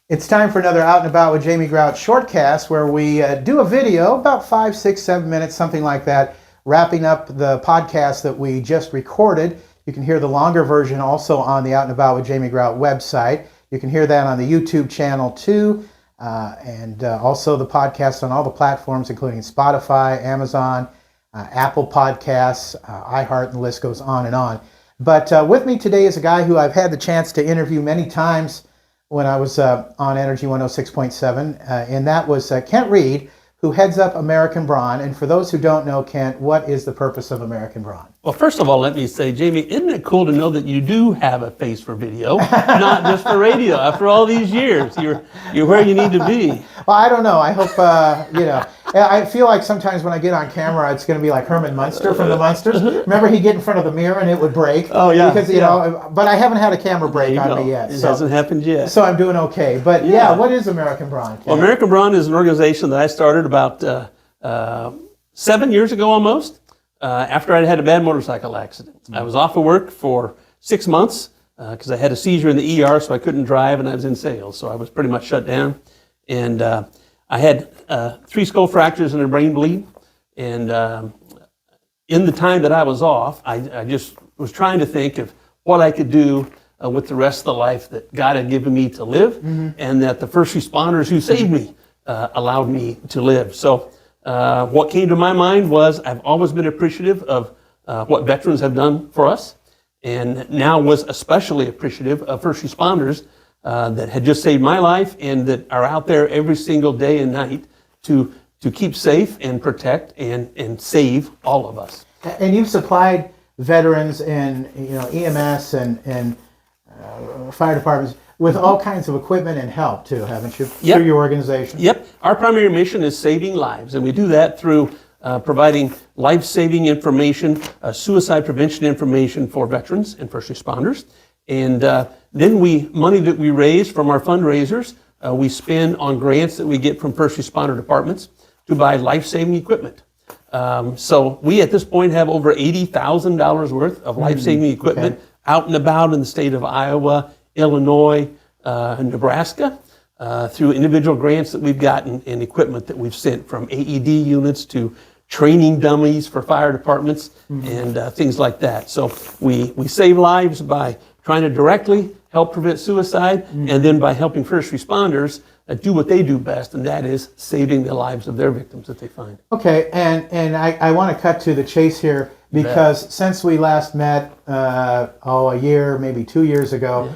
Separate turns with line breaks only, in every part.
It's time for another Out and About with Jamie Grout Shortcast, where we do a video, about 5, 6, 7 minutes, something like that, wrapping up the podcast that we just recorded. You can hear the longer version also on the Out and About with Jamie Grout website. You can hear that on the YouTube channel too, and also the podcast on all the platforms, including Spotify, Amazon, Apple Podcasts, iHeart, and the list goes on and on. But with me today is a guy who I've had the chance to interview many times when I was on Energy 106.7, and that was Kent Reed, who heads up American Brawn. And for those who don't know, Kent, what is the purpose of American Brawn?
Well, first of all, let me say, Jamie, isn't it cool to know that you do have a face for video, not just for radio? After all these years, you're where you need to be.
Well, I don't know. I hope, I feel like sometimes when I get on camera, it's going to be like Herman Munster from the Munsters. Remember, he'd get in front of the mirror and it would break?
Oh, yeah.
Because, you know, but I haven't had a camera break on me yet.
It hasn't happened yet.
So I'm doing okay. But yeah, what is American Brawn?
Well, American Brawn is an organization that I started about 7 years ago almost, after I'd had a bad motorcycle accident. I was off of work for 6 months because I had a seizure in the ER, so I couldn't drive, and I was in sales, so I was pretty much shut down. And I had 3 skull fractures and a brain bleed. And in the time that I was off, I just was trying to think of what I could do with the rest of the life that God had given me to live, and that the first responders who saved me allowed me to live. So what came to my mind was I've always been appreciative of what veterans have done for us, and now was especially appreciative of first responders that had just saved my life and that are out there every single day and night to keep safe and protect and save all of us.
And you've supplied veterans and EMS and fire departments with all kinds of equipment and help too, haven't you?
Yep.
Through your organization.
Yep. Our primary mission is saving lives, and we do that through providing life-saving information, suicide prevention information for veterans and first responders. And then money that we raise from our fundraisers, we spend on grants that we get from first responder departments to buy life-saving equipment. So we at this point have over $80,000 worth of life-saving equipment out and about in the state of Iowa, Illinois, and Nebraska, through individual grants that we've gotten and equipment that we've sent, from AED units to training dummies for fire departments and things like that. So we save lives by trying to directly help prevent suicide, and then by helping first responders do what they do best, and that is saving the lives of their victims that they find.
Okay, and I want to cut to the chase here, because since we last met, a year, maybe 2 years ago,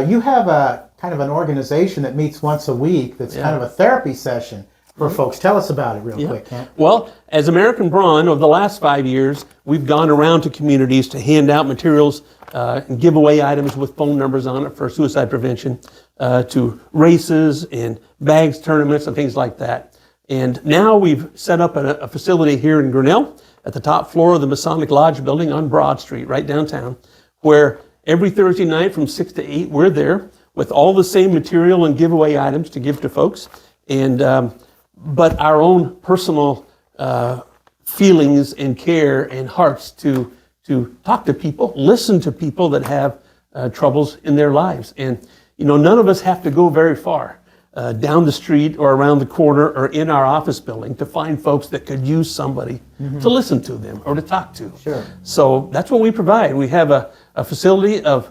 you have a kind of an organization that meets once a week that's kind of a therapy session for folks. Tell us about it real quick, Kent.
Well, as American Brawn, over the last 5 years, we've gone around to communities to hand out materials and give away items with phone numbers on it for suicide prevention, to races and bags tournaments and things like that. And now we've set up a facility here in Grinnell at the top floor of the Masonic Lodge building on Broad Street, right downtown, where every Thursday night from 6 to 8, we're there with all the same material and giveaway items to give to folks, and but our own personal feelings and care and hearts to talk to people, listen to people that have troubles in their lives. And none of us have to go very far down the street or around the corner or in our office building to find folks that could use somebody to listen to them or to talk to.
Sure.
So that's what we provide. We have a facility of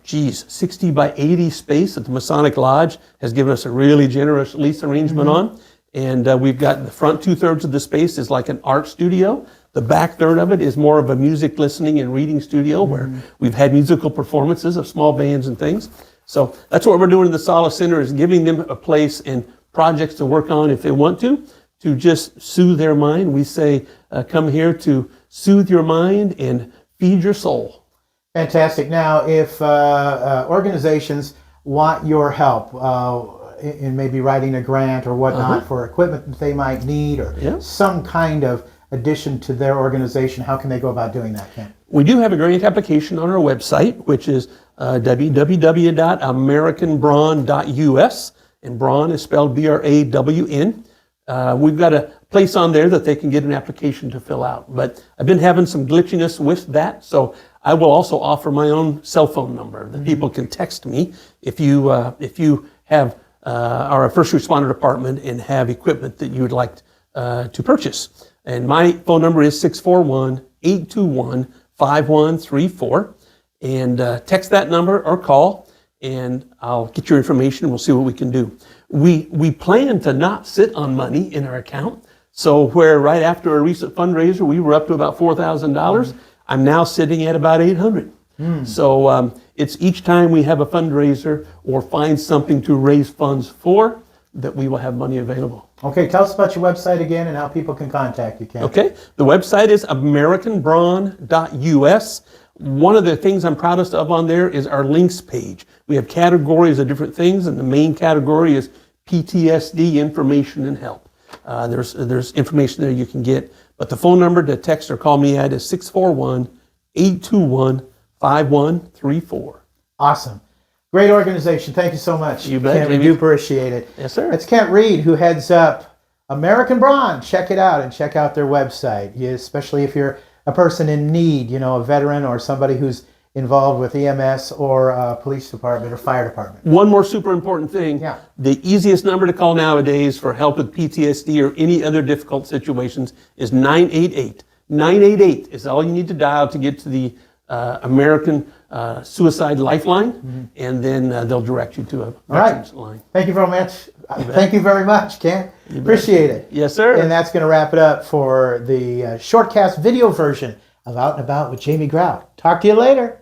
60 by 80 space that the Masonic Lodge has given us a really generous lease arrangement on. And we've got the front 2/3 of the space is like an art studio. The back third of it is more of a music listening and reading studio where we've had musical performances of small bands and things. So that's what we're doing in the Solace Center, is giving them a place and projects to work on if they want to just soothe their mind. We say, come here to soothe your mind and feed your soul.
Fantastic. Now, if organizations want your help in maybe writing a grant or whatnot for equipment that they might need, or some kind of addition to their organization, how can they go about doing that, Ken?
We do have a grant application on our website, which is www.americanbrawn.us, and Brawn is spelled B-R-A-W-N. We've got a place on there that they can get an application to fill out. But I've been having some glitchiness with that, so I will also offer my own cell phone number that people can text me. If you are a first responder department and have equipment that you would like to purchase. And my phone number is 641-821-5134. And text that number or call, and I'll get your information. We'll see what we can do. We plan to not sit on money in our account. So where right after a recent fundraiser, we were up to about $4,000, I'm now sitting at about $800. So it's each time we have a fundraiser or find something to raise funds for that we will have money available.
Okay, tell us about your website again and how people can contact you, Ken.
Okay, the website is americanbrawn.us. One of the things I'm proudest of on there is our links page. We have categories of different things, and the main category is PTSD information and help. There's information there you can get, but the phone number to text or call me at is 641-821-5134.
Awesome. Great organization. Thank you so much.
You bet,
Kent, we
Jamie.
do appreciate it.
Yes, sir.
It's Kent Reed, who heads up American Brawn. Check it out and check out their website, especially if you're a person in need, a veteran or somebody who's involved with EMS or police department or fire department.
One more super important thing.
Yeah.
The easiest number to call nowadays for help with PTSD or any other difficult situations is 988. 988 is all you need to dial to get to the American Suicide Lifeline, and then they'll direct you to a veterans line.
Thank you very much. Thank you very much, Ken. Appreciate it.
Yes, sir.
And that's going to wrap it up for the Shortcast video version of Out and About with Jamie Grout. Talk to you later.